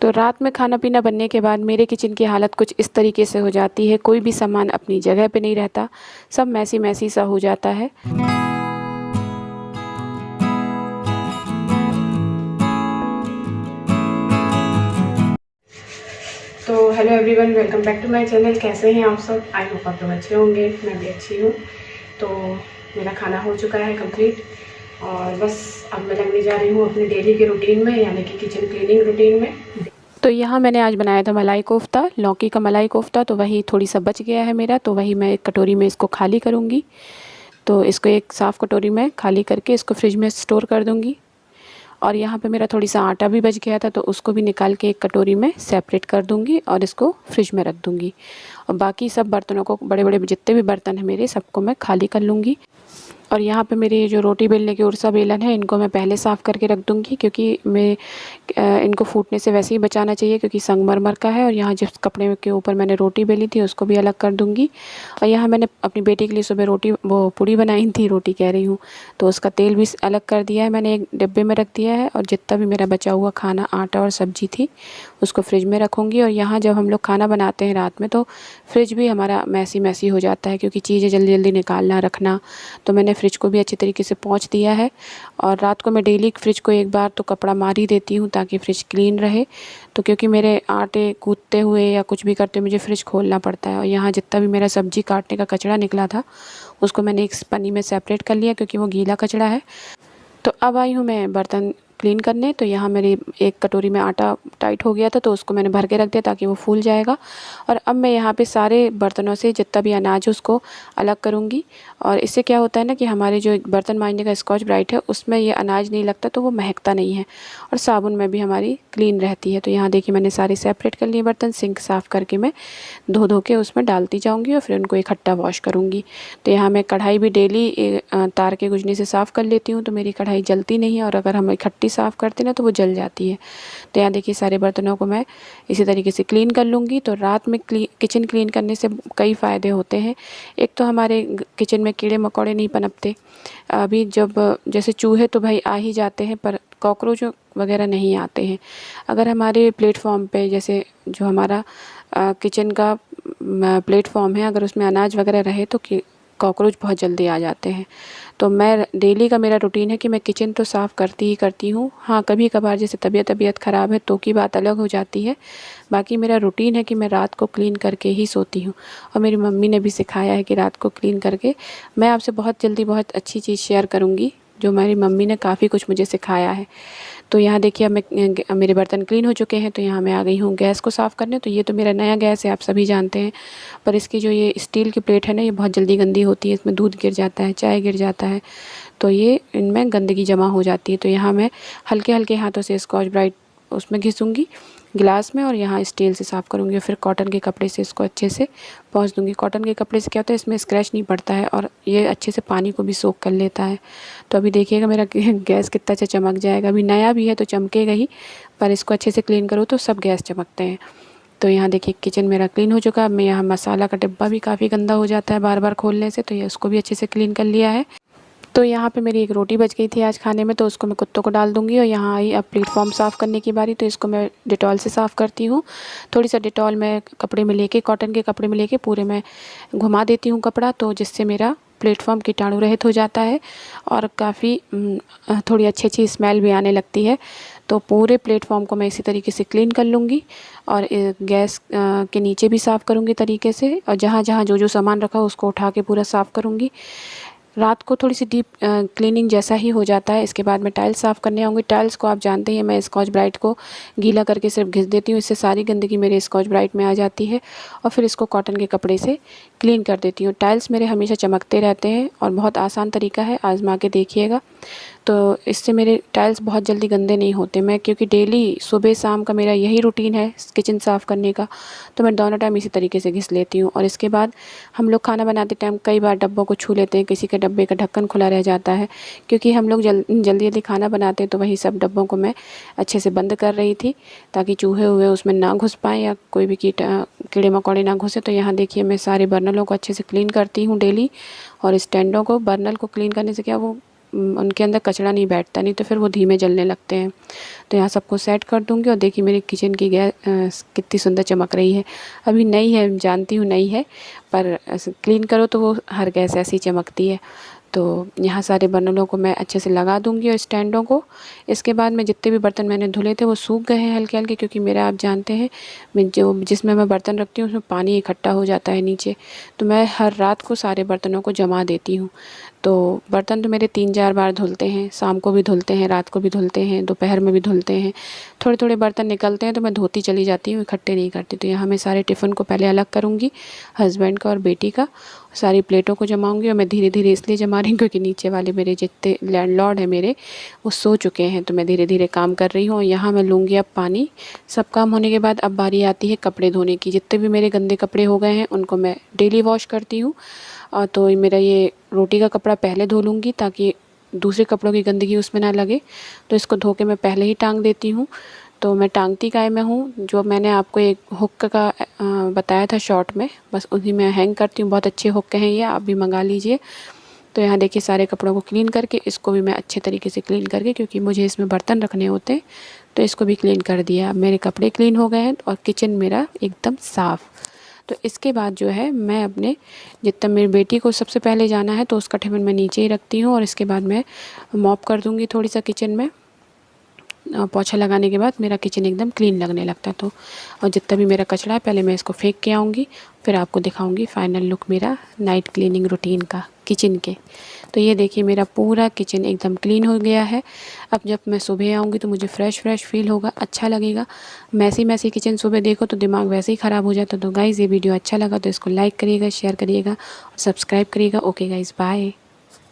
तो रात में खाना पीना बनने के बाद मेरे किचन की हालत कुछ इस तरीके से हो जाती है, कोई भी सामान अपनी जगह पे नहीं रहता, सब मैसी मैसी सा हो जाता है। तो hello everyone, welcome back to my channel. कैसे हैं आप सब? आई होप आप लोग अच्छे होंगे, मैं भी अच्छी हूँ। तो मेरा खाना हो चुका है कंप्लीट और बस अब मैं लगने जा रही हूँ अपने डेली के रूटीन में, यानी कि किचन क्लीनिंग रूटीन में। तो यहाँ मैंने आज बनाया था मलाई कोफ्ता, लौकी का मलाई कोफ्ता। तो वही थोड़ी सा बच गया है मेरा, तो वही मैं एक कटोरी में इसको खाली करूँगी। तो इसको एक साफ़ कटोरी में खाली करके इसको फ्रिज में स्टोर कर दूँगी। और यहाँ पे मेरा थोड़ी सा आटा भी बच गया था, तो उसको भी निकाल के एक कटोरी में सेपरेट कर दूँगी और इसको फ्रिज में रख दूँगी। और बाकी सब बर्तनों को, बड़े बड़े जितने भी बर्तन हैं मेरे, सबको मैं खाली कर लूँगी। और यहाँ पे मेरे ये जो रोटी बेलने के उर्सा बेलन है, इनको मैं पहले साफ़ करके रख दूँगी, क्योंकि मैं इनको फूटने से वैसे ही बचाना चाहिए, क्योंकि संगमरमर का है। और यहाँ जिस कपड़े के ऊपर मैंने रोटी बेली थी उसको भी अलग कर दूँगी। और यहाँ मैंने अपनी बेटी के लिए सुबह पूड़ी बनाई थी, रोटी कह रही हूँ, तो उसका तेल भी अलग कर दिया है मैंने, एक डिब्बे में रख दिया है। और जितना भी मेरा बचा हुआ खाना, आटा और सब्ज़ी थी, उसको फ्रिज में रखूँगी। और यहाँ जब हम लोग खाना बनाते हैं रात में, तो फ्रिज भी हमारा मैसी मैसी हो जाता है, क्योंकि चीज़ें जल्दी जल्दी निकालना रखना। तो मैंने फ्रिज को भी अच्छे तरीके से पोंछ दिया है। और रात को मैं डेली फ्रिज को एक बार तो कपड़ा मार ही देती हूँ, ताकि फ्रिज क्लीन रहे। तो क्योंकि मेरे आटे कूदते हुए या कुछ भी करते हुए मुझे फ्रिज खोलना पड़ता है। और यहाँ जितना भी मेरा सब्ज़ी काटने का कचरा निकला था, उसको मैंने एक पन्नी में सेपरेट कर लिया, क्योंकि वो गीला कचरा है। तो अब आई हूँ मैं बर्तन क्लीन करने। तो यहाँ मेरी एक कटोरी में आटा टाइट हो गया था, तो उसको मैंने भर के रख दिया ताकि वो फूल जाएगा। और अब मैं यहाँ पे सारे बर्तनों से जितना भी अनाज है उसको अलग करूँगी। और इससे क्या होता है ना, कि हमारे जो बर्तन मांजने का स्कॉच ब्राइट है, उसमें ये अनाज नहीं लगता, तो वो महकता नहीं है। और साबुन में भी हमारी क्लीन रहती है। तो यहाँ देखिए मैंने सारे सेपरेट कर लिए बर्तन, सिंक साफ़ करके मैं धो धो के उसमें डालती जाऊँगी और फिर उनको इकट्ठा वॉश करूँगी। तो यहाँ मैं कढ़ाई भी डेली तार के गुजनी से साफ़ कर लेती हूँ, तो मेरी कढ़ाई जलती नहीं है। और अगर हम इकट्ठी साफ़ करते ना, तो वो जल जाती है। तो यहाँ देखिए सारे बर्तनों को मैं इसी तरीके से क्लीन कर लूँगी। तो रात में किचन क्लीन करने से कई फ़ायदे होते हैं। एक तो हमारे किचन में कीड़े मकोड़े नहीं पनपते। अभी जब जैसे चूहे तो भाई आ ही जाते हैं, पर कॉकरोच वगैरह नहीं आते हैं। अगर हमारे प्लेटफॉर्म पे, जैसे जो हमारा किचन का प्लेटफॉर्म है, अगर उसमें अनाज वगैरह रहे, तो कॉकरोच बहुत जल्दी आ जाते हैं। तो मैं डेली का मेरा रूटीन है कि मैं किचन तो साफ़ करती ही करती हूँ। हाँ, कभी कभार जैसे तबीयत ख़राब है तो की बात अलग हो जाती है। बाकी मेरा रूटीन है कि मैं रात को क्लीन करके ही सोती हूँ। और मेरी मम्मी ने भी सिखाया है कि रात को क्लीन करके। मैं आपसे बहुत जल्दी बहुत अच्छी चीज़ शेयर करूँगी, जो मेरी मम्मी ने काफ़ी कुछ मुझे सिखाया है। तो यहाँ देखिए अब मेरे बर्तन क्लीन हो चुके हैं। तो यहाँ मैं आ गई हूँ गैस को साफ़ करने। तो ये तो मेरा नया गैस है, आप सभी जानते हैं। पर इसकी जो ये स्टील की प्लेट है ना, ये बहुत जल्दी गंदी होती है, इसमें दूध गिर जाता है, चाय गिर जाता है, तो ये इनमें गंदगी जमा हो जाती है। तो यहाँ मैं हल्के हल्के हाथों से स्कॉच ब्राइट उसमें घिसूँगी गिलास में, और यहाँ स्टील से साफ़ करूँगी। और फिर कॉटन के कपड़े से इसको अच्छे से पोंछ दूँगी। कॉटन के कपड़े से क्या होता है, इसमें स्क्रैच नहीं पड़ता है, और ये अच्छे से पानी को भी सोख कर लेता है। तो अभी देखिएगा मेरा गैस कितना अच्छा चमक जाएगा। अभी नया भी है तो चमकेगा ही, पर इसको अच्छे से क्लीन करो तो सब गैस चमकते हैं। तो यहाँ देखिए किचन मेरा क्लीन हो चुका है। अब मैं यहाँ मसाला का डिब्बा भी काफ़ी गंदा हो जाता है बार बार खोलने से, तो ये उसको भी अच्छे से क्लीन कर लिया है। तो यहाँ पे मेरी एक रोटी बच गई थी आज खाने में, तो उसको मैं कुत्तों को डाल दूँगी। और यहाँ आई अब प्लेटफॉर्म साफ़ करने की बारी। तो इसको मैं डिटॉल से साफ़ करती हूँ। थोड़ी सा डिटॉल मैं कपड़े में लेके, कॉटन के कपड़े में लेके पूरे मैं घुमा देती हूँ कपड़ा, तो जिससे मेरा प्लेटफॉर्म कीटाणु रहित हो जाता है और काफ़ी थोड़ी अच्छी स्मेल भी आने लगती है। तो पूरे प्लेटफॉर्म को मैं इसी तरीके से क्लीन कर लूँगी। और गैस के नीचे भी साफ़ करूँगी तरीके से, और जहाँ जहाँ जो सामान रखा उसको उठा के पूरा साफ़ करूँगी। रात को थोड़ी सी डीप क्लीनिंग जैसा ही हो जाता है। इसके बाद मैं टाइल्स साफ़ करने आऊँगी। टाइल्स को आप जानते हैं, मैं स्कॉच ब्राइट को गीला करके सिर्फ घिस देती हूँ, इससे सारी गंदगी मेरे स्कॉच ब्राइट में आ जाती है। और फिर इसको कॉटन के कपड़े से क्लीन कर देती हूँ। टाइल्स मेरे हमेशा चमकते रहते हैं और बहुत आसान तरीका है, आजमा के देखिएगा। तो इससे मेरे टाइल्स बहुत जल्दी गंदे नहीं होते। मैं क्योंकि डेली सुबह शाम का मेरा यही रूटीन है किचन साफ़ करने का, तो मैं दोनों टाइम इसी तरीके से घिस लेती हूँ। और इसके बाद हम लोग खाना बनाते टाइम कई बार डब्बों को छू लेते हैं, किसी के डब्बे का ढक्कन खुला रह जाता है। क्योंकि हम लोग जल्दी जल्दी खाना बनाते हैं, तो वही सब डब्बों को मैं अच्छे से बंद कर रही थी, ताकि चूहे हुए उसमें ना घुस पाएँ या कोई भी कीड़े मकोड़े ना घुसे। तो यहाँ देखिए मैं सारे बर्नलों को अच्छे से क्लीन करती हूँ डेली। और स्टैंडों को, बर्नल को क्लीन करने से क्या, वो उनके अंदर कचरा नहीं बैठता, नहीं तो फिर वो धीमे जलने लगते हैं। तो यहाँ सबको सेट कर दूँगी और देखिए मेरी किचन की गैस कितनी सुंदर चमक रही है। अभी नई है, जानती हूँ नई है, पर क्लीन करो तो वो हर गैस ऐसी चमकती है। तो यहाँ सारे बर्नलों को मैं अच्छे से लगा दूँगी और स्टैंडों को। इसके बाद में जितने भी बर्तन मैंने धुले थे वो सूख गए हैं हल्के हल्के, क्योंकि मेरा आप जानते हैं मैं जो जिसमें मैं बर्तन रखती हूँ उसमें पानी इकट्ठा हो जाता है नीचे। तो मैं हर रात को सारे बर्तनों को जमा देती हूँ। तो बर्तन तो मेरे 3-4 बार धुलते हैं, शाम को भी धुलते हैं, रात को भी धुलते हैं, दोपहर में भी धुलते हैं। थोड़े थोड़े बर्तन निकलते हैं तो मैं धोती चली जाती हूँ, इकट्ठे नहीं करती। तो यहाँ मैं सारे टिफ़िन को पहले अलग करूँगी, हस्बैंड का और बेटी का। सारी प्लेटों को जमाऊँगी और मैं धीरे धीरे इसलिए जमा रही हूँ क्योंकि नीचे वाले मेरे जितने लैंडलॉर्ड हैं मेरे, वो सो चुके हैं। तो मैं धीरे धीरे काम कर रही हूँ। और यहाँ मैं लूँगी अब पानी। सब काम होने के बाद अब बारी आती है कपड़े धोने की। जितने भी मेरे गंदे कपड़े हो गए हैं उनको मैं डेली वॉश करती हूँ। तो मेरा ये रोटी का कपड़ा पहले धो लूँगी ताकि दूसरे कपड़ों की गंदगी उसमें ना लगे। तो इसको धो के मैं पहले ही टांग देती हूँ। तो मैं टांगती काय में हूँ, जो मैंने आपको एक हुक का बताया था शॉर्ट में, बस उन्हीं में हैंग करती हूँ। बहुत अच्छे हुक हैं ये, आप भी मंगा लीजिए। तो यहाँ देखिए सारे कपड़ों को क्लीन करके, इसको भी मैं अच्छे तरीके से क्लीन करके, क्योंकि मुझे इसमें बर्तन रखने होते हैं, तो इसको भी क्लीन कर दिया। अब मेरे कपड़े क्लीन हो गए हैं और किचन मेरा एकदम साफ़। तो इसके बाद जो है मैं अपने जितना मेरी बेटी को सबसे पहले जाना है तो उसका टिफ़िन मैं नीचे ही रखती हूँ। और इसके बाद मैं मॉप कर दूँगी थोड़ी सा किचन में। पोछा लगाने के बाद मेरा किचन एकदम क्लीन लगने लगता है। तो और जितना भी मेरा कचरा है पहले मैं इसको फेंक के आऊँगी, फिर आपको दिखाऊँगी फ़ाइनल लुक मेरा नाइट क्लीनिंग रूटीन का किचन के। तो ये देखिए मेरा पूरा किचन एकदम क्लीन हो गया है। अब जब मैं सुबह आऊँगी तो मुझे फ़्रेश फील होगा, अच्छा लगेगा। मैसी मैसी किचन सुबह देखो तो दिमाग वैसे ही ख़राब हो जाता है। तो गाइज़ ये वीडियो अच्छा लगा तो इसको लाइक करिएगा, शेयर करिएगा और सब्सक्राइब करिएगा। Okay guys, bye.